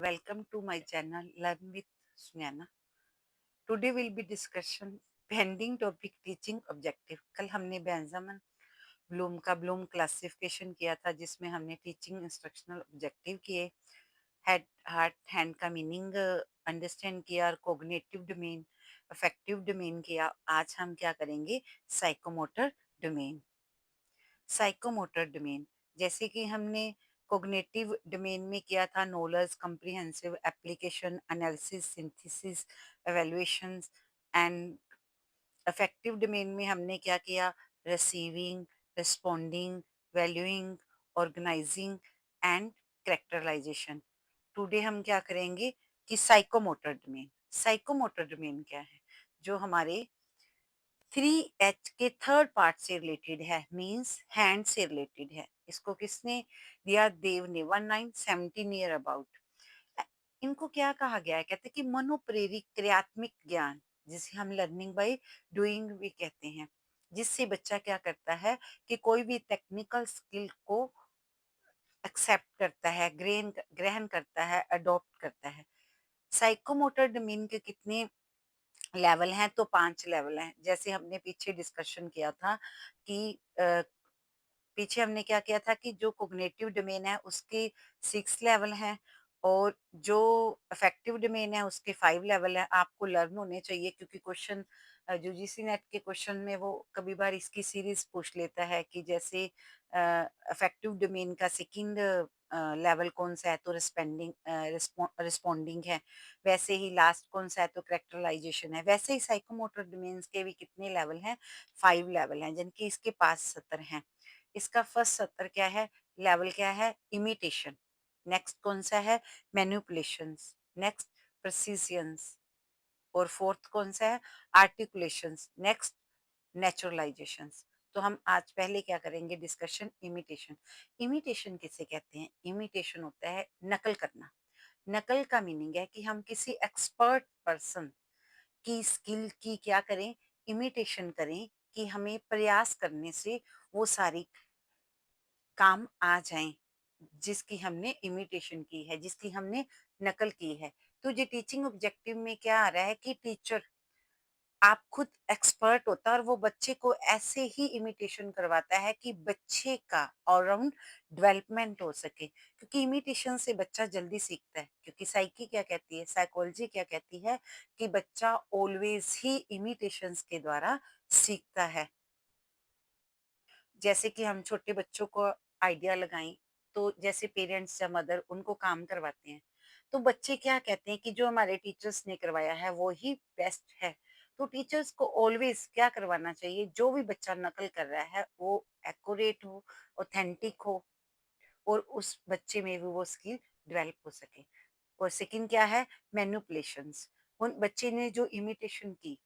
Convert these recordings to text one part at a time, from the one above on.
Welcome to my channel Learn with Sunyana. Today will be discussion pending topic teaching objective. कल हमने Benjamin Bloom का Bloom classification किया था जिसमें हमने टीचिंग इंस्ट्रक्शनल ऑब्जेक्टिव किए, हेड हार्ट हैंड का मीनिंग अंडरस्टैंड किया और कोग्निटिव डोमेन अफेक्टिव डोमेन किया। आज हम क्या करेंगे? Psychomotor domain. साइकोमोटर डोमेन जैसे कि हमने कोग्निटिव डोमेन में किया था knowledge comprehensive application analysis synthesis evaluations and affective domain में हमने क्या किया? Receiving, responding, valuing, organising and characterisation. Today हम क्या करेंगे कि साइकोमोटर डोमेन। साइकोमोटर डोमेन क्या है? जो हमारे 3H के थर्ड पार्ट से रिलेटेड है, मींस हैंड से रिलेटेड है। इसको किसने दिया? देव ने 1917 ईयर अबाउट। इनको क्या कहा गया है? कहते हैं कि मनोप्रेरित क्रियात्मक ज्ञान, जिसे हम लर्निंग बाय डूइंग भी कहते हैं, जिससे बच्चा क्या करता है कि कोई भी टेक्निकल स्किल को एक्सेप्ट करता है, ग्रहण ग्रहण करता है, अडॉप्ट करता है। साइकोमोटर डोमेन के कितने लेवल हैं? तो 5 लेवल हैं। जैसे हमने पीछे डिस्कशन किया था कि पीछे हमने क्या किया था कि जो कॉग्निटिव डोमेन है उसके 6 लेवल हैं और जो अफेक्टिव डोमेन है उसके 5 लेवल हैं। आपको लर्न होने चाहिए क्योंकि क्वेश्चन यूजीसी नेट के क्वेश्चन में वो कभी बार इसकी सीरीज पूछ लेता है कि जैसे अफेक्टिव डोमेन का सेकंड लेवल कौन सा है? तो रिस्पेंडिंग रिस्पोंडिंग है। वैसे ही लास्ट कौन सा है? तो कैरेक्टराइजेशन है। वैसे ही साइकोमोटर डोमेन्स के भी कितने लेवल हैं? 5 लेवल हैं, जिनके इसके पास सत्र हैं। इसका फर्स्ट सत्र क्या है? लेवल क्या है? इमिटेशन। नेक्स्ट कौन सा है? मैनिपुलेशंस। नेक्स्ट प्रिसिजन्स। और फोर्थ कौन सा है? आर्टिकुलेशंस। नेक्स्ट नेचुरलाइजेशंस। तो हम आज पहले क्या करेंगे? Discussion imitation. इमिटेशन किसे कहते हैं? इमिटेशन होता है नकल करना। नकल का मीनिंग है कि हम किसी एक्सपर्ट पर्सन की स्किल की क्या करें? इमिटेशन करें कि हमें प्रयास करने से वो सारी काम आ जाएँ, जिसकी हमने इमिटेशन की है, जिसकी हमने नकल की है। तो ये टीचिंग ऑब्जेक्टिव में क्या आ रहा है कि टीचर आप खुद एक्सपर्ट होता है और वो बच्चे को ऐसे ही इमिटेशन करवाता है कि बच्चे का ऑलराउंड डेवलपमेंट हो सके, क्योंकि इमिटेशन से बच्चा जल्दी सीखता है। क्योंकि साइकी क्या कहती है, साइकोलॉजी क्या कहती है कि बच्चा ऑलवेज ही इमिटेशंस के द्वारा सीखता है। जैसे कि हम छोटे बच्चों को आइडिया लगाएं, तो जैसे पेरेंट्स या मदर उनको काम करवाते हैं, तो बच्चे क्या कहते हैं कि जो हमारे टीचर्स ने करवाया है वो ही बेस्ट है। तो टीचर्स को ऑलवेज क्या करवाना चाहिए? जो भी बच्चा नकल कर रहा है वो एक्यूरेट हो, ऑथेंटिक हो और उस बच्चे में भी वो स्किल डेवलप हो सके। और सेकंड क्या है? मैनिपुलेशंस। उन बच्चे ने जो इमिटेशन की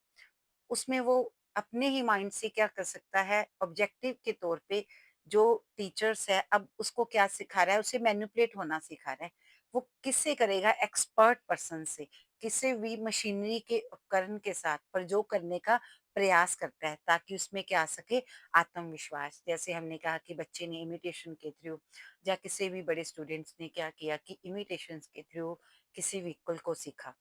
उसमें वो अपने ही माइंड से क्या कर सकता है? ऑब्जेक्टिव के तौर पे जो टीचर्स है अब उसको क्या सिखा रहा है? उसे मैनिपुलेट होना सिखा रहा है। वो किससे करेगा? एक्सपर्ट पर्सन से। किसी भी मशीनरी के उपकरण के साथ प्रयोग करने का प्रयास करता है ताकि उसमें क्या आ सके? आत्मविश्वास। जैसे हमने कहा कि बच्चे ने इमिटेशन के थ्रू या किसी भी बड़े स्टूडेंट्स ने क्या किया कि इमिटेशन के थ्रू किसी व्हीकल को सीखा।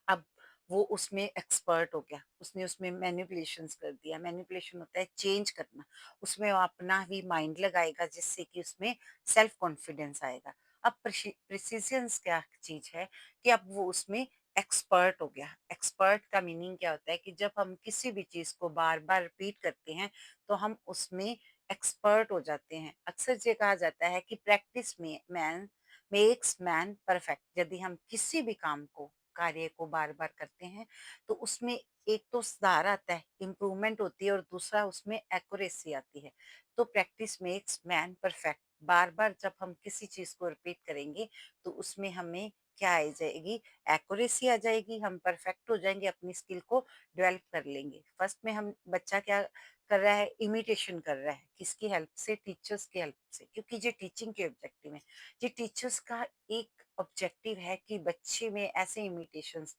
अब वो उसमें एक्सपर्ट हो गया, उसने उसमें मैनिपुलेशंस कर दिया। मैनिपुलेशन होता है चेंज करना, उसमें वो अपना भी माइंड लगाएगा जिससे कि उसमें सेल्फ कॉन्फिडेंस आएगा। अब प्रिसिजन्स क्या चीज है कि अब वो उसमें एक्सपर्ट हो गया। एक्सपर्ट का मीनिंग क्या होता है कि जब हम किसी भी चीज को बार बार रिपीट करते हैं तो हम उसमें एक्सपर्ट हो जाते हैं। अक्सर ये कहा जाता है कि प्रैक्टिस में मैन मेक्स मैन परफेक्ट। यदि हम किसी भी काम को कार्य को बार-बार करते हैं, तो उसमें एक तो सुधार आता है, इम्प्रूवमेंट होती है और दूसरा उसमें एक्यूरेसी आती है। तो प्रैक्टिस मेक्स मैन परफेक्ट। बार-बार जब हम किसी चीज़ को रिपीट करेंगे, तो उसमें हमें क्या आ जाएगी? एक्यूरेसी आ जाएगी, हम परफेक्ट हो जाएँगे, अपनी स्किल को डेवलप कर लेंगे। फर्स्ट में हम बच्चा क्या कर रहा है? इमिटेशन कर रहा है। किसकी हेल्प से? टीचर्स की हेल्प से, क्योंकि ये टीचिंग के ऑब्जेक्टिव है। ये टीचर्स का एक ऑब्जेक्टिव है कि बच्चे में ऐसे इमिटेशंस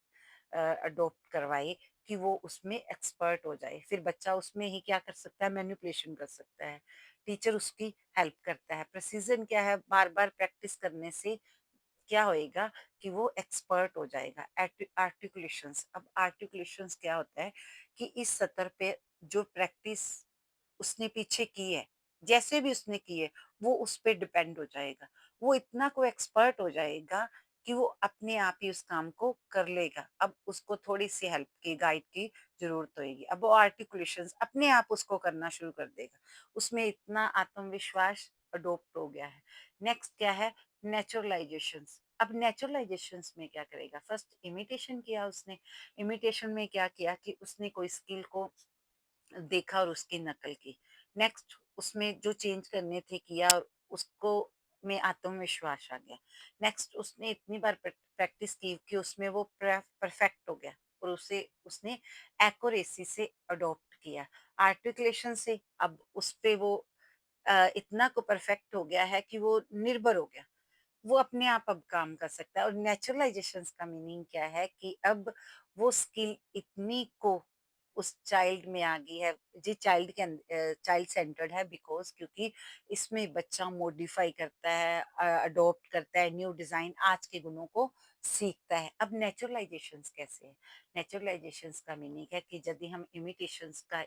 अडॉप्ट करवाए कि वो उसमें एक्सपर्ट हो जाए। फिर बच्चा उसमें ही क्या कर सकता है? मैनिपुलेशन कर सकता है। टीचर उसकी हेल्प करता है। प्रिसिजन क्या है? बार-बार प्रैक्टिस करने से क्या होएगा कि वो एक्सपर्ट हो जाएगा। आर्टिकुलेशंस, अब आर्टिकुलेशंस क्या होता है कि इस सतर पे जो प्रैक्टिस उसने पीछे की है, जैसे भी उसने की है, वो उस पे डिपेंड हो जाएगा। वो इतना को एक्सपर्ट हो जाएगा कि वो अपने आप ही उस काम को कर लेगा। अब उसको थोड़ी-सी हेल्प की, गाइड की ज़रूरत होएगी। अब वो आर्टिकुलेशंस अपने आप उसको करना शुरू कर देगा। उसमें इतना आत्मविश्वास अडॉप्ट हो गया है। नेक्स्ट क्या है? नेचुरलाइज़ेशंस। अब नेचुरलाइज़ेशंस में क्या करेगा? फर्स्ट इमिटेशन किया उसने। इमिटेशन में क्या किया कि उसने कोई स्किल को देखा और उसकी नकल की। नेक्स्ट उसमें जो चेंज करने थे किया, उसको में आत्मविश्वास आ गया। नेक्स्ट उसने इतनी बार प्रैक्टिस की कि उसमें वो परफेक्ट हो गया और उसे उसने एक्यूरेसी से अडॉप्ट किया। आर्टिकुलेशन से अब उस पे वो इतना को परफेक्ट हो गया है कि वो निर्भर हो गया। वो अपने आप अब काम कर सकता है। और नेचुरलाइजेशंस का मीनिंग क्या है कि अब वो स्किल इतनी को उस चाइल्ड में आ गई है। जी, चाइल्ड के चाइल्ड सेंटर्ड है बिकॉज क्योंकि इसमें बच्चा मॉडिफाई करता है, अडॉप्ट करता है, न्यू डिजाइन आज के गुणों को सीखता है। अब नेचुरलाइजेशंस कैसे है? नेचुरलाइजेशंस का मीनिंग है कि यदि हम इमिटेशन का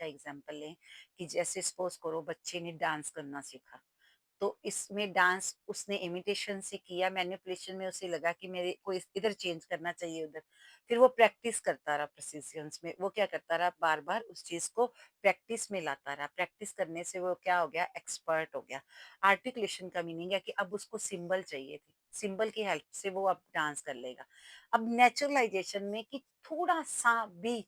एग्जांपल लें कि जैसे सपोज करो बच्चे ने डांस करना सीखा, तो इसमें डांस उसने इमिटेशन से किया, मैनिपुलेशन में उसे लगा कि मेरे को इधर चेंज करना चाहिए उधर। फिर वो प्रैक्टिस करता रहा, प्रिसिशंस में वो क्या करता रहा, बार बार उस चीज को प्रैक्टिस में लाता रहा। प्रैक्टिस करने से वो क्या हो गया, एक्सपर्ट हो गया। आर्टिकुलेशन का मीनिंग है कि अब उसको सिंबल चाहिए थी, सिंबल की हेल्प से वो अब डांस कर लेगा। अब नेचुरलाइजेशन में कि थोड़ा सा भी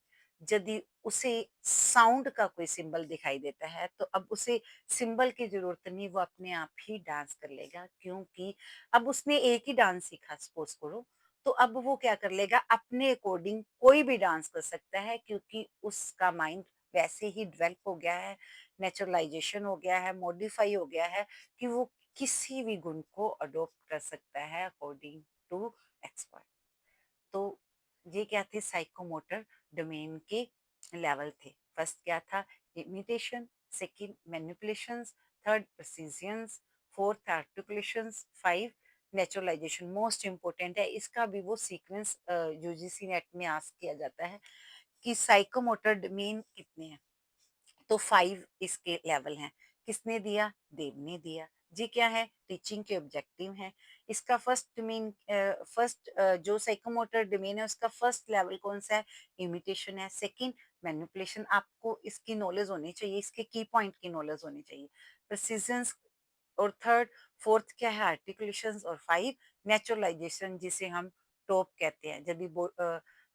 यदि उसे साउंड का कोई सिंबल दिखाई देता है तो अब उसे सिंबल की ज़रूरत नहीं, वो अपने आप ही डांस कर लेगा क्योंकि अब उसने एक ही डांस सीखा सपोज़ करो, तो अब वो क्या कर लेगा, अपने अकॉर्डिंग कोई भी डांस कर सकता है क्योंकि उसका माइंड वैसे ही डेवलप हो गया है, नेचुरलाइज़ेशन हो गया है, मॉडिफाई हो गया है कि वो किसी भी गुण को अडॉप्ट कर सकता है अकॉर्डिंग टू एक्सपर्ट। तो ये क्या थे, साइकोमोटर डोमेन के लेवल थे। फर्स्ट क्या था, imitation, second manipulations, third precisions, fourth articulations, five naturalisation. Most important है, इसका भी वो सीक्वेंस यूजीसी नेट में आस्क किया जाता है कि साइकोमोटर डोमेन कितने हैं। तो 5 इसके लेवल हैं। किसने दिया? देव ने दिया। जी क्या है? टीचिंग के ऑब्जेक्टिव हैं। इसका फर्स्ट जो साइकोमोटर डोमेन है उसका फर्स्ट लेवल कौन-सा है? इमिटेशन है। सेकंड मैनिपुलेशन, आपको इसकी नॉलेज होनी चाहिए, इसके की पॉइंट की नॉलेज होनी चाहिए। प्रिसिजंस और थर्ड, फोर्थ क्या है? आर्टिकुलेशंस और फाइव नेचुरलाइजेशन जिसे हम टॉप कहते हैं। यदि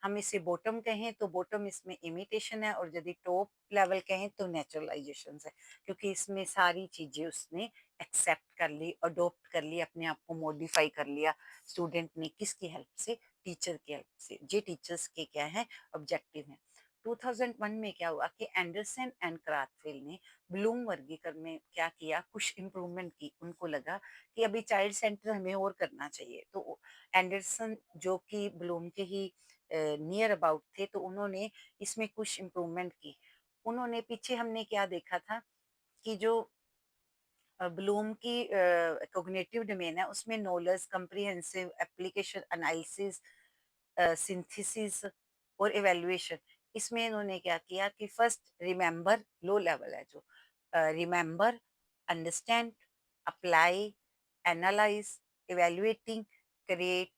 हम इसे बॉटम कहें तो बॉटम इसमें इमिटेशन है और यदि टॉप लेवल कहें तो नेचुरलाइजेशन है क्योंकि इसमें सारी चीजें उसने एक्सेप्ट कर ली, अडॉप्ट कर ली, अपने आप को मॉडिफाई कर लिया स्टूडेंट ने। किसकी हेल्प से? टीचर की हेल्प से। ये टीचर्स के क्या है? ऑब्जेक्टिव है। 2001 में क्या हुआ कि एंडरसन एंड क्राथवेल ने ब्लूम वर्गीकरण में क्या किया, कुछ इम्प्रूवमेंट की। उनको लगा कि अभी चाइल्ड सेंटर हमें और करना चाहिए, तो एंडरसन जो कि ब्लूम के ही नियर अबाउट थे, तो उन्होंने इसमें कुछ इम्प्रूवमेंट की। उन्होंने पीछे हमने क्या देखा था कि जो ब्लूम की कॉग्निटिव डोमेन है उसमें knowledge, comprehensive, application, analysis, synthesis और इवैल्यूएशन। इसमें इन्होंने क्या किया कि फर्स्ट रिमेंबर लो लेवल है जो, remember, understand, apply, analyse, evaluating, create.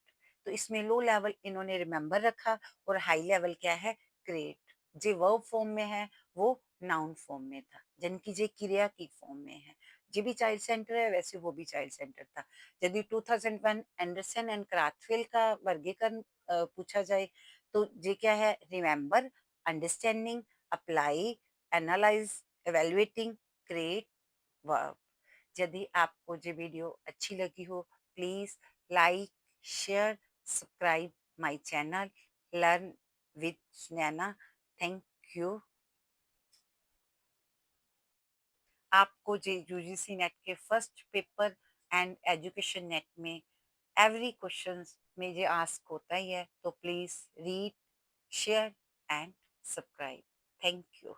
तो इसमें लो लेवल इन्होंने रिमेंबर रखा और हाई लेवल क्या है? क्रिएट। जो वर्ब फॉर्म में है वो नाउन फॉर्म में था, जिनकी जे क्रिया की फॉर्म में है। ये भी चाइल्ड सेंटर है, वैसे वो भी चाइल्ड सेंटर था। यदि 2001 एंडरसन एंड क्राथवेल का वर्गीकरण पूछा जाए तो ये क्या है? Remember, understanding, apply, analyse, evaluating, create, verb. यदि आपको ये वीडियो अच्छी लगी हो please like, share, subscribe my channel learn with Sunaina. Thank you. आपको जे यूजीसी नेट के first paper and education net में एवरी क्वेश्चंस में ये आस्क होता ही है, तो please read, share and subscribe. Thank you.